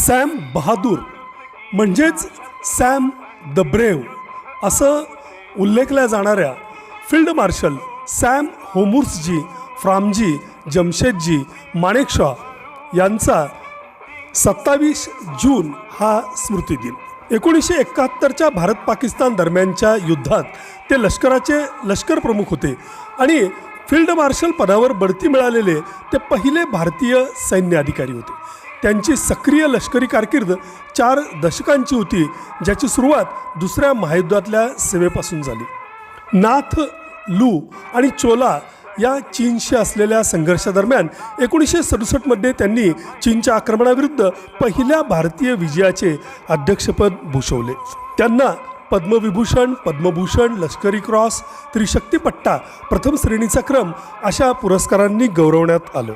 Sam Bahadur म्हणजेच Sam the brave असं उल्लेखल्या जाणाऱ्या फील्ड मार्शल सॅम होमुर्सजी फ्रामजी जमशेदजी माणेकशॉ यांचा 27 जून हा स्मृतिदिन. 1971च्या भारत पाकिस्तान दरम्यानच्या युद्धात ते लष्कराचे लष्कर प्रमुख होते आणि फील्ड मार्शल पदावर बढती मिळालेले ते पहिले भारतीय सैन्य अधिकारी होते. त्यांची सक्रिय लष्करी कारकीर्द 4 दशकांची होती, ज्याची सुरुवात दुसऱ्या महायुद्धातल्या सेवेपासून झाली. नाथ, लू आणि चोला या चीनशी असलेल्या संघर्षादरम्यान 1967मध्ये त्यांनी चीनच्या आक्रमणाविरुद्ध पहिल्या भारतीय विजयाचे अध्यक्षपद भूषवले. त्यांना पद्मविभूषण, पद्मभूषण, लष्करी क्रॉस, त्रिशक्ती पट्टा, प्रथम श्रेणीचा क्रम अशा पुरस्कारांनी गौरवण्यात आलं.